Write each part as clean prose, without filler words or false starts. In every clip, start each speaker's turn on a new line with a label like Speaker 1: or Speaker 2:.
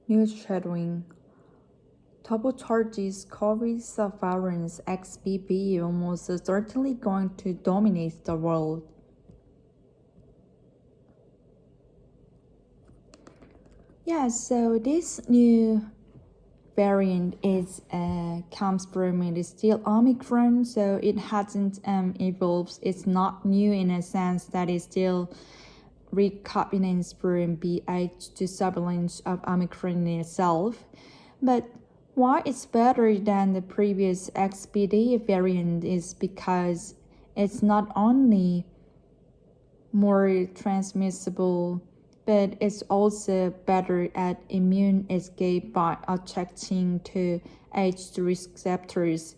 Speaker 1: News-shadowing turbocharges COVID variants XBB almost certainly going to dominate the world. Yeah, so this new variant is comes from it is still Omicron, so it hasn't evolved. It's not new in a sense that it's still recombinant from BH2 subvariant of Omicron itself. But why it's better than the previous XBD variant is because it's not only more transmissible, but it's also better at immune escape by attracting to H2 receptors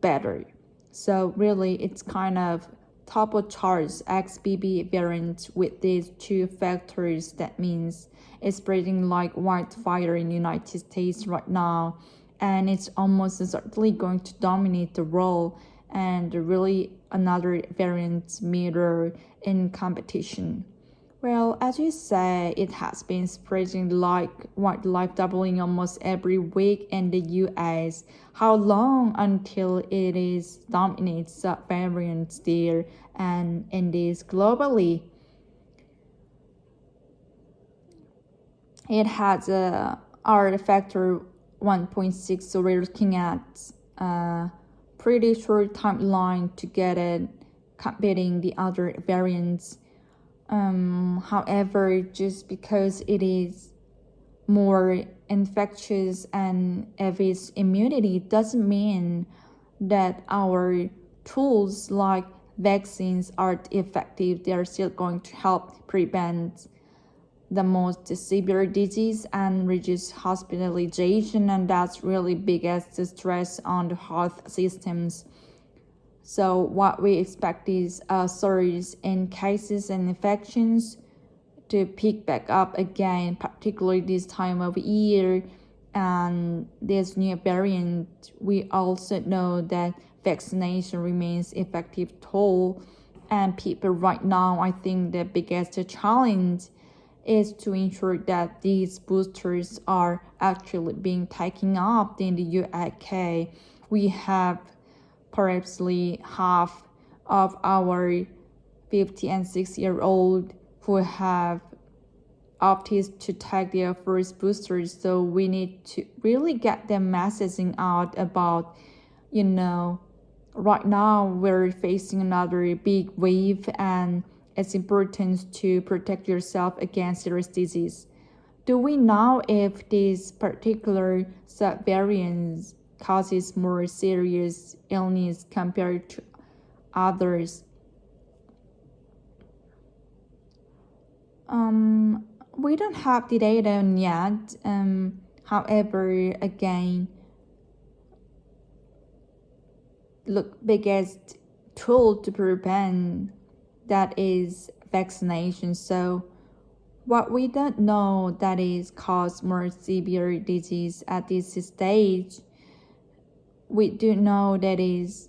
Speaker 1: better. So really, it's kind of turbocharged XBB variant with these two factors. That means it's spreading like wildfire in the United States right now, and it's almost certainly going to dominate the world and really another variant mirror in competition. Well, as you say, it has been spreading like wildlife, doubling almost every week in the US. How long until it is dominates variants there and in this globally? It has a R factor 1.6, so we're looking at a pretty short timeline to get it competing the other variants. However, just because it is more infectious and if it's immunity doesn't mean that our tools like vaccines aren't effective. They're still going to help prevent the most severe disease and reduce hospitalization, and that's really biggest stress on the health systems. So what we expect is a surge in cases and infections to pick back up again, particularly this time of year. And this new variant, we also know that vaccination remains effective tool. And people right now, I think the biggest challenge is to ensure that these boosters are actually being taken up in the UK. We have perhaps half of our 50 and 6-year-old who have opted to take their first boosters. So we need to really get them messaging out about, right now we're facing another big wave and it's important to protect yourself against serious disease. Do we know if these particular subvariants causes more serious illness compared to others? We don't have the data yet. However, again, look, biggest tool to prevent that is vaccination. So what we don't know that is cause more severe disease at this stage, we do know that is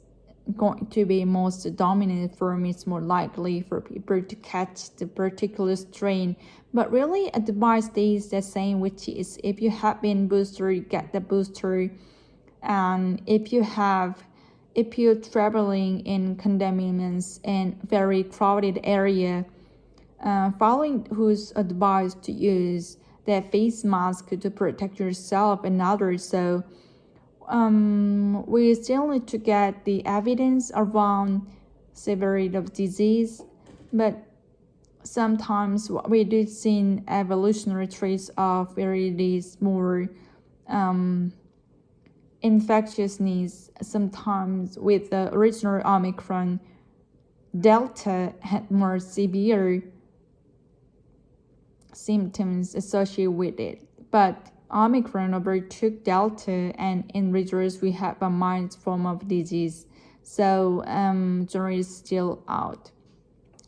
Speaker 1: going to be most dominant form. It's more likely for people to catch the particular strain. But really, advice stays the same, which is if you have been boosted, get the booster. And if you're traveling in condominiums in very crowded area, following whose advice to use the face mask to protect yourself and others. So we still need to get the evidence around severity of disease, but sometimes what we do see evolutionary traits of these more infectiousness. Sometimes with the original Omicron, Delta had more severe symptoms associated with it, but Omicron overtook Delta, and in reverse we have a mild form of disease. So jury is still out.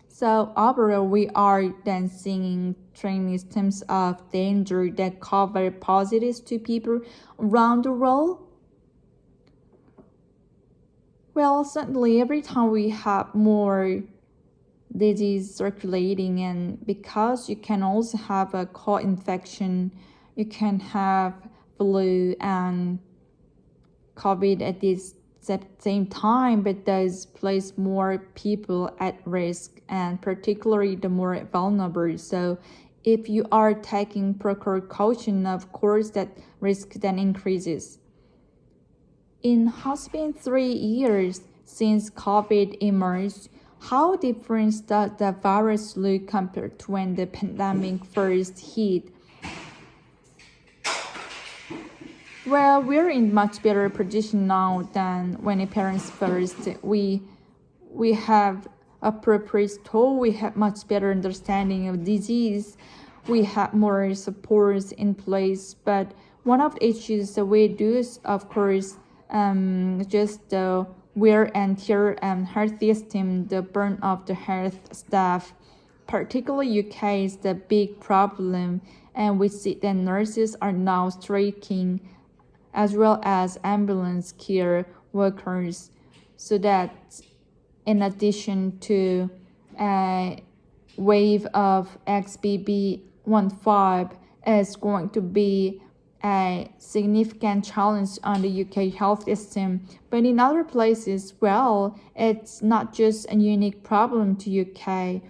Speaker 1: So overall, we are then seeing training systems of danger that cover positives to people around the world. Well, certainly every time we have more disease circulating, and because you can also have a co-infection, you can have flu and COVID at this same time, but does place more people at risk, and particularly the more vulnerable. So if you are taking precaution, of course that risk then increases. It has been 3 years since COVID emerged. How different does the virus look compared to when the pandemic first hit? Well, we're in much better position now than when it parents first. We have appropriate tool. We have much better understanding of disease. We have more supports in place. But one of the issues that we do is, of course, just the wear and tear health system, the burn of the health staff. Particularly UK is the big problem, and we see that nurses are now striking, as well as ambulance care workers, so that in addition to a wave of XBB.1.5 is going to be a significant challenge on the UK health system. But in other places, well, it's not just a unique problem to UK.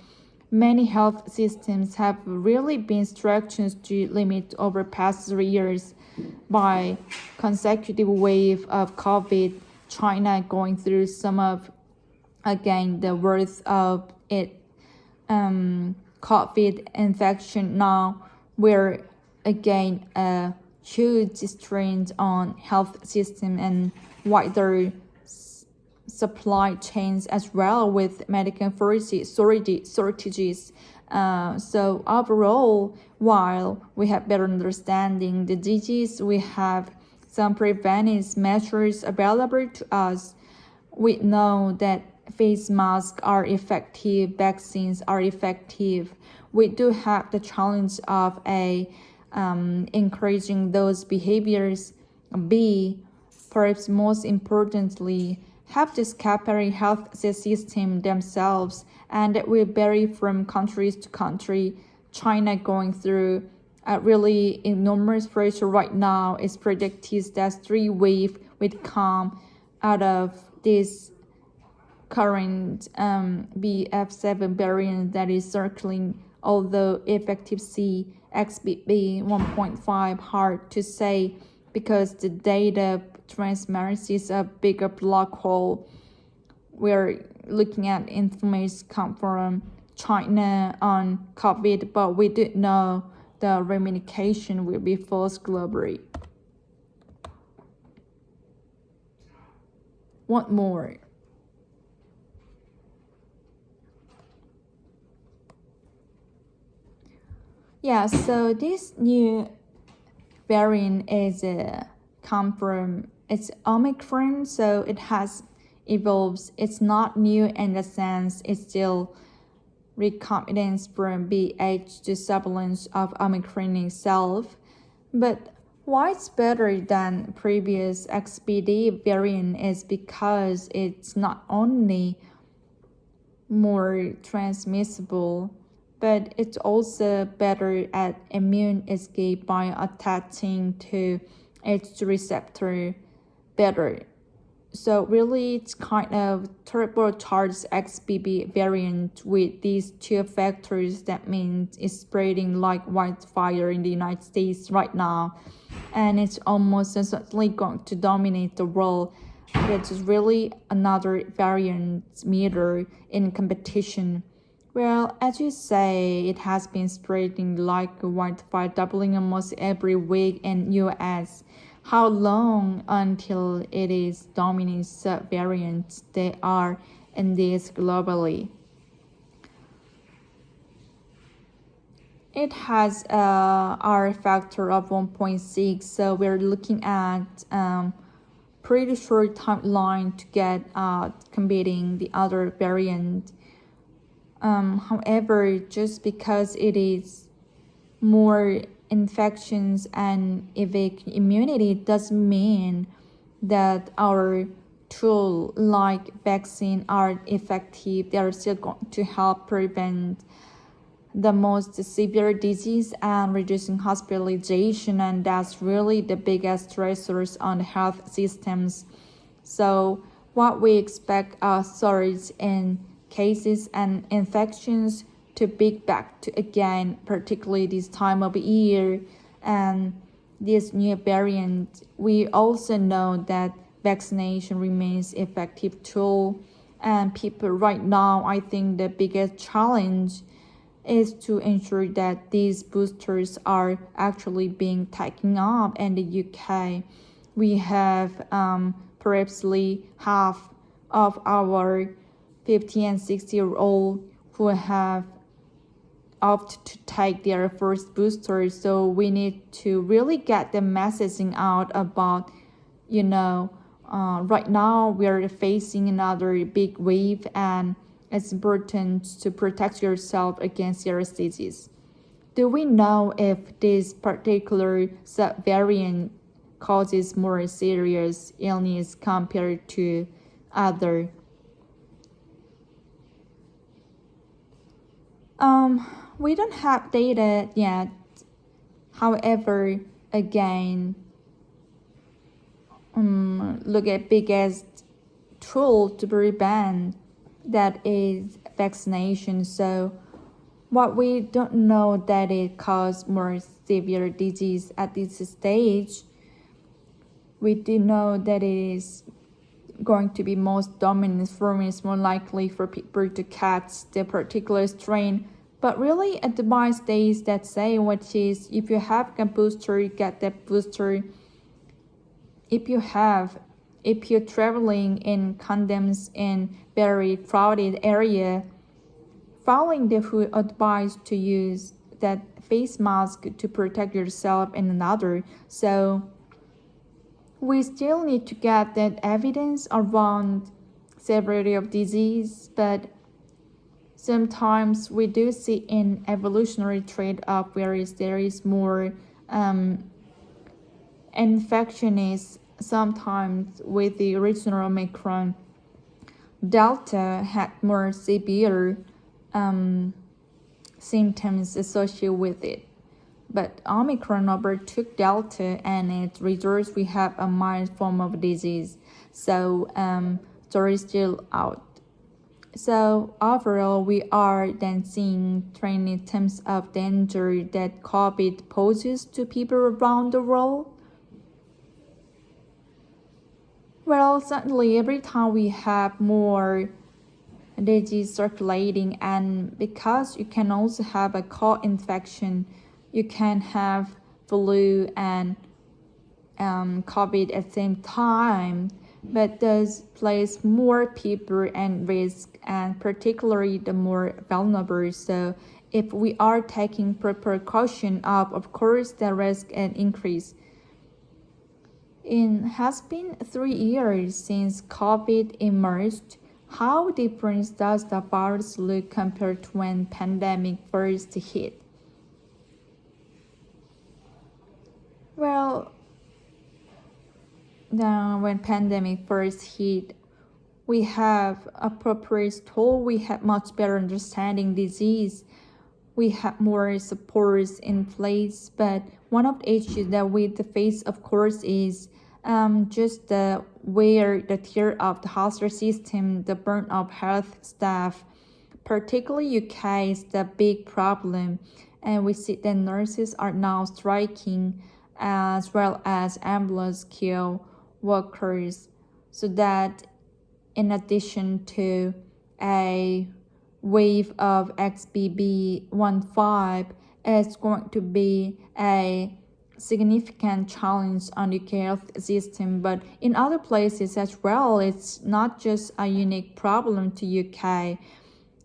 Speaker 1: Many health systems have really been structured to limit over past 3 years by consecutive wave of COVID. China going through some of, again, the worst of it COVID infection now, where again a huge strain on health system and wider supply chains as well, with medical shortages. So overall, while we have better understanding the disease, we have some preventive measures available to us. We know that face masks are effective, vaccines are effective. We do have the challenge of encouraging those behaviors. B, perhaps most importantly, have to separate health system themselves, and it will vary from countries to country. China going through a really enormous pressure right now. It's predicted that 3 waves will come out of this current BF7 variant that is circling, although effective C, XBB 1.5 hard to say because the data transparency is a bigger black hole. We're looking at information come from China on COVID, but we did know the remediation will be forced globally. What more? Yeah, so this new variant is come from it's Omicron, so it has evolved. It's not new in the sense it's still recombinant from BH to subvariants of Omicron itself. But why it's better than previous XBD variant is because it's not only more transmissible, but it's also better at immune escape by attaching to its receptor better. So really it's kind of turbocharged XBB variant with these 2 factors. That means it's spreading like wildfire in the United States right now, and it's almost certainly going to dominate the world, which is really another variant meter in competition. Well, as you say, it has been spreading like wildfire, doubling almost every week in US. How long until it is dominant subvariants there are in this globally? It has a R factor of 1.6, so we're looking at pretty short timeline to get competing the other variant. However, just because it is more infections and immunity doesn't mean that our tool like vaccine are effective. They are still going to help prevent the most severe disease and reducing hospitalization, and that's really the biggest stressors on the health systems. So what we expect are surge in cases and infections to pick back to again, particularly this time of year and this new variant. We also know that vaccination remains effective tool, and people right now, I think the biggest challenge is to ensure that these boosters are actually being taken up in the UK. We have perhaps half of our 50 and 60-year-old who have opted to take their first booster. So we need to really get the messaging out about, right now we are facing another big wave, and it's important to protect yourself against serious disease. Do we know if this particular subvariant causes more serious illness compared to other? We don't have data yet. However, again, look at biggest tool to prevent that is vaccination. So what we don't know that it causes more severe disease at this stage. We do know that it is going to be most dominant form, is more likely for people to catch the particular strain. But really advice days that say, which is if you have a booster, get that booster. If you're traveling in condoms in very crowded area, following the food advice to use that face mask to protect yourself and another. So we still need to get that evidence around severity of disease, but sometimes we do see an evolutionary trade-off where there is more infection is sometimes with the original Omicron. Delta had more severe symptoms associated with it. But Omicron overtook Delta, and it results we have a mild form of disease. So jury is still out. So overall, we are then seeing trend in terms of danger that COVID poses to people around the world. Well, certainly every time we have more disease circulating, and because you can also have a cold infection, you can have flu and COVID at the same time, but does place more people at risk, and particularly the more vulnerable. So if we are taking precaution of course the risk and increase. It has been 3 years since COVID emerged. How different does the virus look compared to when pandemic first hit? Well, when pandemic first hit, we have appropriate tool, we have much better understanding disease, we have more supports in place. But one of the issues that we face, of course, is just the wear the tear of the healthcare system, the burn of health staff, particularly UK is the big problem, and we see that nurses are now striking, as well as ambulance care workers, so that in addition to a wave of XBB.1.5 is going to be a significant challenge on the health system. But in other places as well, it's not just a unique problem to UK.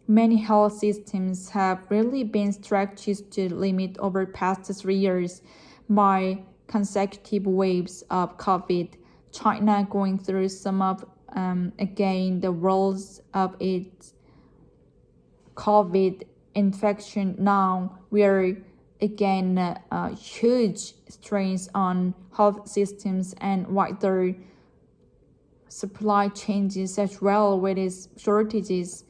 Speaker 1: Many health systems have really been stretched to limit over past 3 years by consecutive waves of COVID. China going through some of again the roles of its COVID infection. Now we are again huge strains on health systems and wider supply changes as well with its shortages.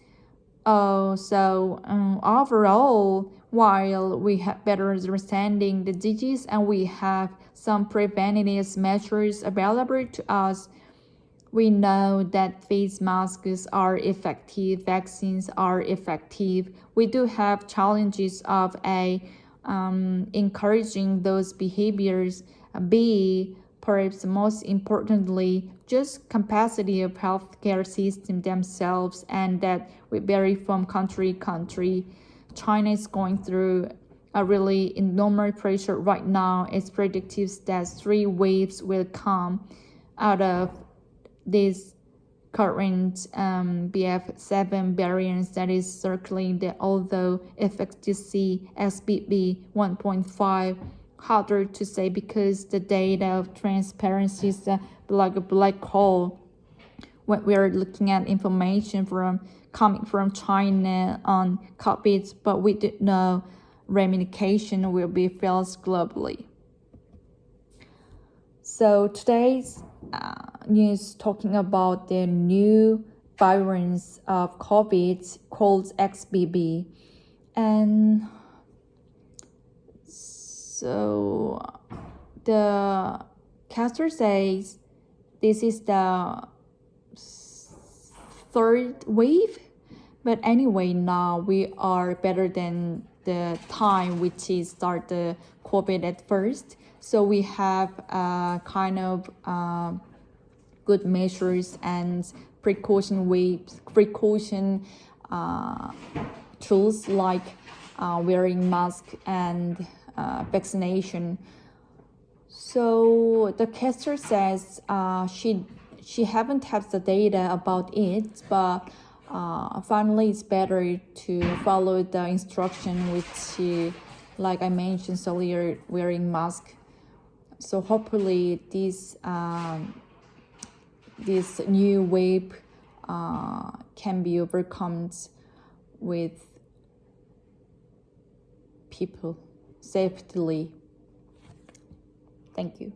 Speaker 1: So overall, while we have better understanding the disease and we have some preventative measures available to us, we know that face masks are effective, vaccines are effective. We do have challenges of encouraging those behaviors. B, perhaps most importantly, just capacity of healthcare system themselves, and that we vary from country to country. China is going through a really enormous pressure right now. It's predicted that 3 waves will come out of this current BF7 variants that is circulating, that although efficacy XBB 1.5 harder to say because the data of transparency is like a black hole when we are looking at information coming from China on COVID, but we did know ramification will be felt globally. So today's news talking about the new variants of COVID called XBB. And so the caster says this is the 3rd wave, but anyway, now we are better than the time which is start the COVID at first. So we have kind of good measures and precaution tools like wearing mask and vaccination. So the caster says she haven't had the data about it, but finally it's better to follow the instruction which, like I mentioned earlier, wearing mask. So hopefully this new wave can be overcome with people safely. Thank you.